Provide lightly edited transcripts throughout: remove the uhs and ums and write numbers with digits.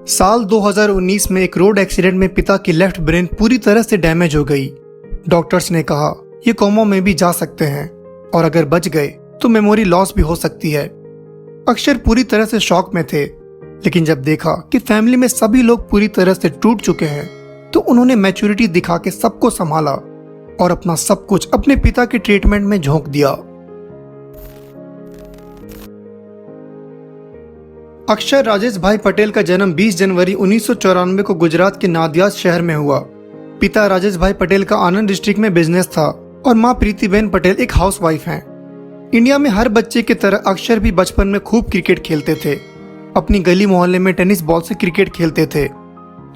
साल 2019 में एक रोड एक्सीडेंट में पिता की लेफ्ट ब्रेन पूरी तरह से डैमेज हो गई। डॉक्टर्स ने कहा ये कोमा में भी जा सकते हैं और अगर बच गए तो मेमोरी लॉस भी हो सकती है। अक्षर पूरी तरह से शॉक में थे, लेकिन जब देखा कि फैमिली में सभी लोग पूरी तरह से टूट चुके हैं तो उन्होंने मैच्योरिटी दिखा के सबको संभाला और अपना सब कुछ अपने पिता के ट्रीटमेंट में झोंक दिया। अक्षर राजेश भाई पटेल का जन्म 20 जनवरी 1994 को गुजरात के नादियाद शहर में हुआ। पिता राजेश भाई पटेल का आनंद डिस्ट्रिक्ट में बिजनेस था और मां प्रीतिबेन पटेल एक हाउसवाइफ हैं। इंडिया में हर बच्चे की तरह अक्षर भी बचपन में खूब क्रिकेट खेलते थे। अपनी गली मोहल्ले में टेनिस बॉल से क्रिकेट खेलते थे।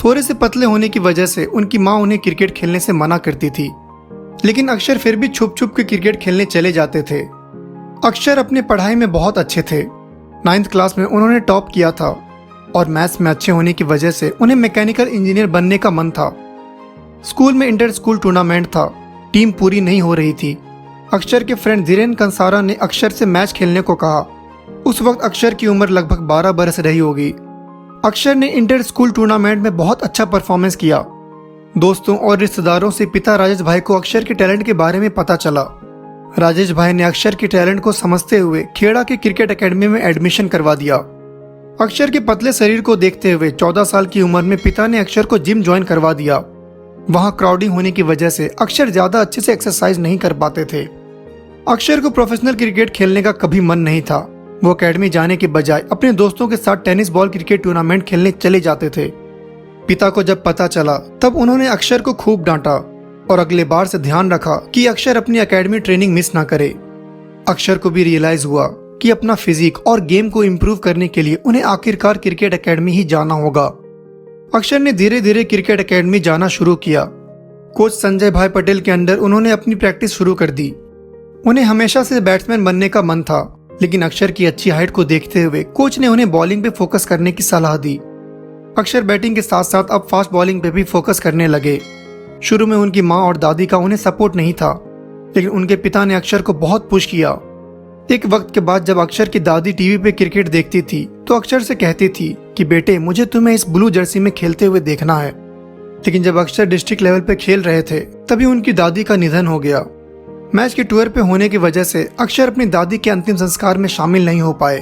थोड़े से पतले होने की वजह से उनकी मां उन्हें क्रिकेट खेलने से मना करती थी, लेकिन अक्षर फिर भी छुप छुप के क्रिकेट खेलने चले जाते थे। अक्षर अपने पढ़ाई में बहुत अच्छे थे। 9th क्लास में उन्होंने टॉप किया था और मैथ्स में अच्छे होने की वजह से उन्हें मैकेनिकल इंजीनियर बनने का मन था। स्कूल में इंटर स्कूल टूर्नामेंट था, टीम पूरी नहीं हो रही थी। अक्षर के फ्रेंड धीरेन कंसारा ने अक्षर से मैच खेलने को कहा। उस वक्त अक्षर की उम्र लगभग 12 बरस रही होगी। अक्षर ने इंटर स्कूल टूर्नामेंट में बहुत अच्छा परफॉर्मेंस किया। दोस्तों और रिश्तेदारों से पिता राजेश भाई को अक्षर के टैलेंट के बारे में पता चला। राजेश भाई ने अक्षर के टैलेंट को समझते हुए खेड़ा की क्रिकेट एकेडमी में एडमिशन करवा दिया। अक्षर के पतले शरीर को देखते हुए 14 साल की उम्र में पिता ने अक्षर को जिम ज्वाइन करवा दिया। वहां क्राउडिंग होने की वजह से अक्षर ज्यादा अच्छे से एक्सरसाइज नहीं कर पाते थे। अक्षर को प्रोफेशनल क्रिकेट खेलने का कभी मन नहीं था। वो एकेडमी जाने के बजाय अपने दोस्तों के साथ टेनिस बॉल क्रिकेट टूर्नामेंट खेलने चले जाते थे। पिता को जब पता चला तब उन्होंने अक्षर को खूब डांटा और अगले बार से ध्यान रखा कि अक्षर अपनी एकेडमी ट्रेनिंग मिस ना करे। अक्षर को भी रियलाइज हुआ कि अपना फिजिक और गेम को इम्प्रूव करने के लिए उन्हें आखिरकार क्रिकेट एकेडमी ही जाना होगा। अक्षर ने धीरे धीरे क्रिकेट एकेडमी जाना शुरू किया। कोच संजय भाई पटेल के अंडर उन्होंने अपनी प्रैक्टिस शुरू कर दी। उन्हें हमेशा से बैट्समैन बनने का मन था, लेकिन अक्षर की अच्छी हाइट को देखते हुए कोच ने उन्हें बॉलिंग पे फोकस करने की सलाह दी। अक्षर बैटिंग के साथ साथ अब फास्ट बॉलिंग पे भी फोकस करने लगे। शुरू में उनकी माँ और दादी का उन्हें सपोर्ट नहीं था, लेकिन उनके पिता ने अक्षर को बहुत पुश किया। एक वक्त के बाद जब अक्षर की दादी टीवी पे क्रिकेट देखती थी तो अक्षर से कहती थी कि बेटे मुझे तुम्हें इस ब्लू जर्सी में खेलते हुए देखना है। लेकिन जब अक्षर डिस्ट्रिक्ट लेवल पे खेल रहे थे तभी उनकी दादी का निधन हो गया। मैच के टूर पे होने की वजह से अक्षर अपनी दादी के अंतिम संस्कार में शामिल नहीं हो पाए।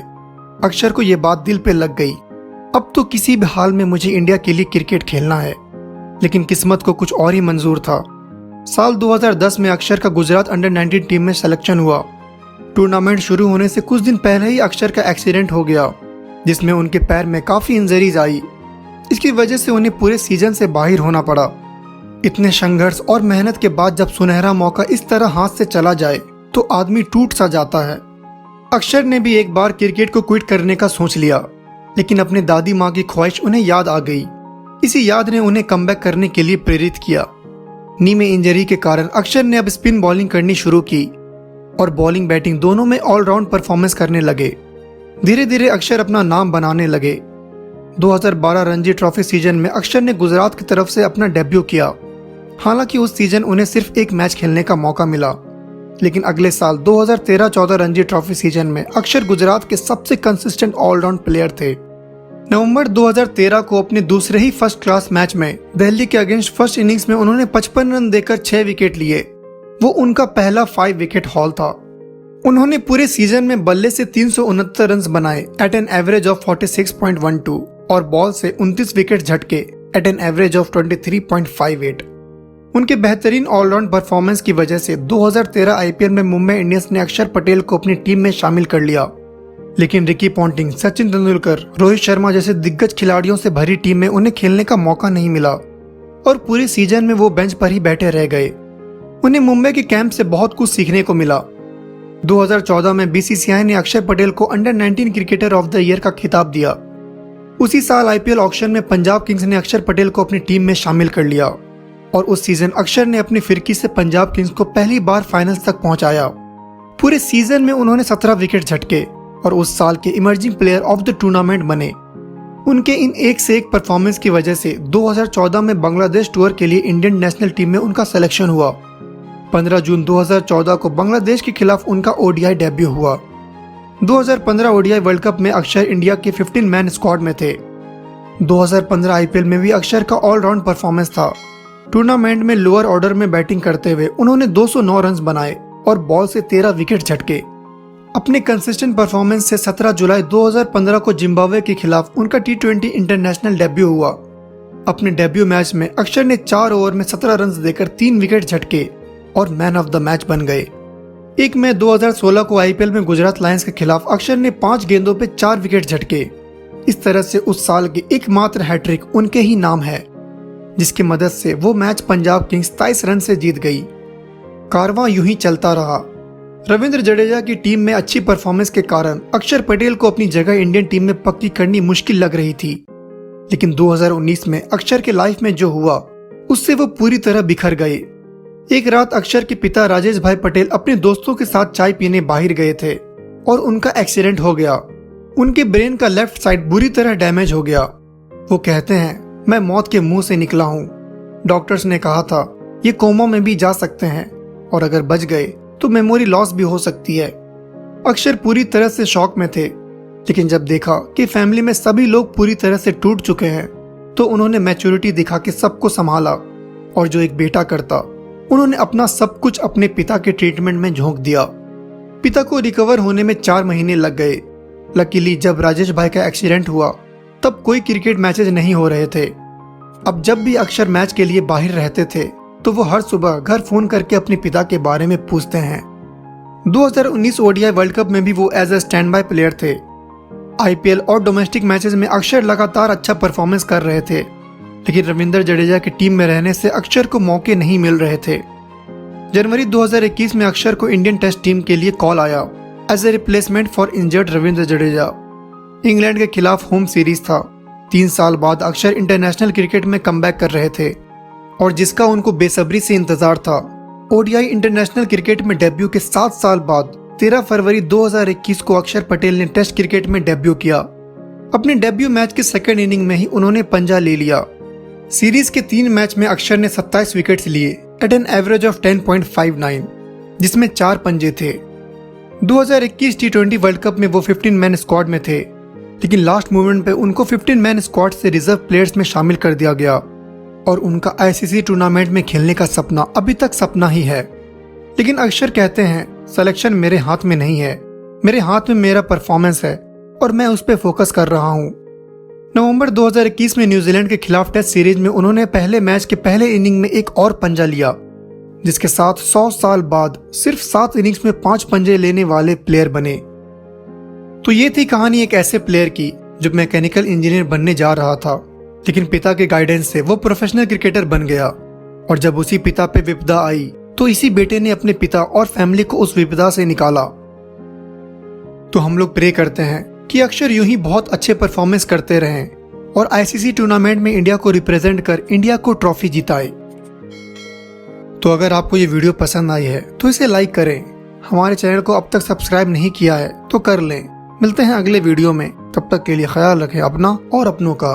अक्षर को ये बात दिल पे लग गई, अब तो किसी भी हाल में मुझे इंडिया के लिए क्रिकेट खेलना है। लेकिन किस्मत को कुछ और ही मंजूर था। साल 2010 में अक्षर का गुजरात अंडर 19 टीम में सिलेक्शन हुआ। टूर्नामेंट शुरू होने से कुछ दिन पहले ही अक्षर का एक्सीडेंट हो गया, जिसमें उनके पैर में काफी इंजरीज आई। इसकी वजह से उन्हें पूरे सीजन से बाहर होना पड़ा। इतने संघर्ष और मेहनत के बाद जब सुनहरा मौका इस तरह हाथ से चला जाए तो आदमी टूट सा जाता है। अक्षर ने भी एक बार क्रिकेट को क्विट करने का सोच लिया, लेकिन अपने दादी माँ की ख्वाहिश उन्हें याद आ गई। इसी याद ने उन्हें कमबैक करने के लिए प्रेरित किया। नी में इंजरी के कारण अक्षर ने अब स्पिन बॉलिंग करनी शुरू की और बॉलिंग बैटिंग दोनों में ऑलराउंड परफॉर्मेंस करने लगे। धीरे धीरे अक्षर अपना नाम बनाने लगे। 2012 रणजी ट्रॉफी सीजन में अक्षर ने गुजरात की तरफ से अपना डेब्यू किया। हालांकि उस सीजन उन्हें सिर्फ एक मैच खेलने का मौका मिला, लेकिन अगले साल 2013-14 रणजी ट्रॉफी सीजन में अक्षर गुजरात के सबसे कंसिस्टेंट ऑलराउंड प्लेयर थे। नवंबर 2013 को अपने दूसरे ही फर्स्ट क्लास मैच में दिल्ली के अगेंस्ट फर्स्ट इनिंग्स में उन्होंने 55 रन देकर 6 विकेट लिए। वो उनका पहला 5 विकेट हॉल था। उन्होंने पूरे सीजन में बल्ले से 369 रन बनाए एट एन एवरेज ऑफ 46.12 और बॉल से 29 विकेट झटके एट एन एवरेज ऑफ 23.58। उनके बेहतरीन ऑलराउंड परफॉर्मेंस की वजह से 2013 आईपीएल में मुंबई इंडियंस ने अक्षर पटेल को अपनी टीम में शामिल कर लिया। लेकिन रिकी पॉन्टिंग, सचिन तेंदुलकर, रोहित शर्मा जैसे दिग्गज खिलाड़ियों से भरी टीम में उन्हें खेलने का मौका नहीं मिला और पूरे सीजन में वो बेंच पर ही बैठे रह गए। उन्हें मुंबई के कैंप से बहुत कुछ सीखने को मिला। 2014 में बीसीसीआई ने अक्षर पटेल को under 19 cricketer of the year का खिताब दिया। उसी साल आईपीएल ऑक्शन में पंजाब किंग्स ने अक्षर पटेल को अपनी टीम में शामिल कर लिया और उस सीजन अक्षर ने अपनी फिरकी से पंजाब किंग्स को पहली बार फाइनल्स तक पहुंचाया। पूरे सीजन में उन्होंने 17 विकेट झटके और उस साल के emerging player of the tournament बने। उनके इन एक से एक परफॉर्मेंस की वजह से 2014 में बांग्लादेश टूर के लिए इंडियन नेशनल टीम में उनका सिलेक्शन हुआ। 15 जून 2014 को बांग्लादेश के खिलाफ उनका ओडीआई डेब्यू हुआ। 2015 ओडीआई वर्ल्ड कप में अक्षर इंडिया के 15 मैन स्क्वाड में थे। 2015 आईपीएल में भी अक्षर का ऑलराउंड परफॉर्मेंस था। टूर्नामेंट में लोअर ऑर्डर में बैटिंग करते हुए उन्होंने 209 रन बनाए और बॉल से 13 विकेट झटके। अपने कंसिस्टेंट परफॉर्मेंस से 17 जुलाई 2015 को जिम्बाब्वे के खिलाफ उनका T20 इंटरनेशनल डेब्यू हुआ। अपने डेब्यू मैच में अक्षर ने 4 ओवर में 17 रन देकर 3 विकेट झटके और मैन ऑफ द मैच बन गए। 1 मई 2016 को आईपीएल में गुजरात लायंस के खिलाफ अक्षर ने 5 गेंदों पे 4 विकेट झटके। इस तरह से उस साल की एकमात्र हैट्रिक उनके ही नाम है, जिसकी मदद से वो मैच पंजाब किंग्स 27 रन से जीत गई। कारवां यूं ही चलता रहा। रविंद्र जडेजा की टीम में अच्छी परफॉर्मेंस के कारण अक्षर पटेल को अपनी जगह इंडियन टीम में पक्की करनी मुश्किल लग रही थी, लेकिन 2019 में अक्षर के लाइफ में जो हुआ उससे वो पूरी तरह बिखर गए। एक रात अक्षर के पिता राजेश भाई पटेल अपने दोस्तों के साथ चाय पीने बाहर गए थे और उनका एक्सीडेंट हो गया। उनके ब्रेन का लेफ्ट साइड बुरी तरह डैमेज हो गया। वो कहते हैं, मैं मौत के मुंह से निकला हूँ। डॉक्टर्स ने कहा था ये कोमा में भी जा सकते हैं और अगर बच गए तो मेमोरी लॉस भी हो सकती है। अक्षर पूरी तरह से शॉक में थे, लेकिन जब देखा कि फैमिली में सभी लोग पूरी तरह से टूट चुके हैं तो उन्होंने मैच्योरिटी दिखा के सबको संभाला और जो एक बेटा करता, उन्होंने अपना सब कुछ अपने पिता के ट्रीटमेंट में झोंक दिया। पिता को रिकवर होने में 4 महीने लग गए। लकीली जब राजेश भाई का एक्सीडेंट हुआ तब कोई क्रिकेट मैचेज नहीं हो रहे थे। अब जब भी अक्षर मैच के लिए बाहर रहते थे तो वो हर सुबह घर फोन करके अपने पिता के बारे में पूछते हैं। 2019 ओडीआई वर्ल्ड कप में भी वो as a stand by player थे। आईपीएल और डोमेस्टिक मैचेस में अक्षर लगातार अच्छा परफॉर्मेंस कर रहे थे, लेकिन रविंद्र जडेजा की टीम में रहने से अक्षर को मौके नहीं मिल रहे थे। जनवरी 2021 में अक्षर को इंडियन टेस्ट टीम के लिए कॉल आया as a replacement for injured Ravindra Jadeja. England के खिलाफ होम सीरीज था। 3 साल बाद अक्षर इंटरनेशनल क्रिकेट में कमबैक कर रहे थे और जिसका उनको बेसब्री से इंतजार था। ओडीआई इंटरनेशनल क्रिकेट में डेब्यू के 7 साल बाद 13 फरवरी 2021 को अक्षर पटेल ने टेस्ट क्रिकेट में डेब्यू किया। अपने डेब्यू मैच के सेकंड इनिंग में ही उन्होंने पंजा ले लिया। सीरीज के 3 मैच में अक्षर ने 27 विकेट्स लिए एट एन एवरेज ऑफ 10.59, जिसमें 4 पंजे थे। 2021 T20 वर्ल्ड कप में वो 15 मैन स्क्वाड में थे, लेकिन लास्ट मोमेंट पे उनको 15 मैन स्क्वाड से रिजर्व प्लेयर्स में शामिल कर दिया गया और उनका आईसीसी टूर्नामेंट में खेलने का सपना अभी तक सपना ही है। लेकिन अक्षर कहते हैं, सिलेक्शन मेरे हाथ में नहीं है, मेरे हाथ में मेरा परफॉर्मेंस है और मैं उस पर फोकस कर रहा हूँ। नवंबर 2021 में न्यूजीलैंड के खिलाफ टेस्ट सीरीज में उन्होंने पहले मैच के पहले इनिंग में एक और पंजा लिया, जिसके साथ 100 साल बाद सिर्फ 7 इनिंग्स में 5 पंजे लेने वाले प्लेयर बने। तो ये थी कहानी एक ऐसे प्लेयर की जो मैकेनिकल इंजीनियर बनने जा रहा था, लेकिन पिता के गाइडेंस से वो प्रोफेशनल क्रिकेटर बन गया। और जब उसी पिता पे विपदा आई तो इसी बेटे ने अपने पिता और फैमिली को उस विपदा से निकाला। तो हम लोग प्रे करते हैं कि अक्षर यूं ही बहुत अच्छे परफॉर्मेंस करते रहें और आईसीसी टूर्नामेंट में इंडिया को रिप्रेजेंट कर इंडिया को ट्रॉफी जिताए। तो अगर आपको ये वीडियो पसंद आई है तो इसे लाइक करें। हमारे चैनल को अब तक सब्सक्राइब नहीं किया है तो कर लें। मिलते हैं अगले वीडियो में, तब तक के लिए ख्याल रखें अपना और अपनों का।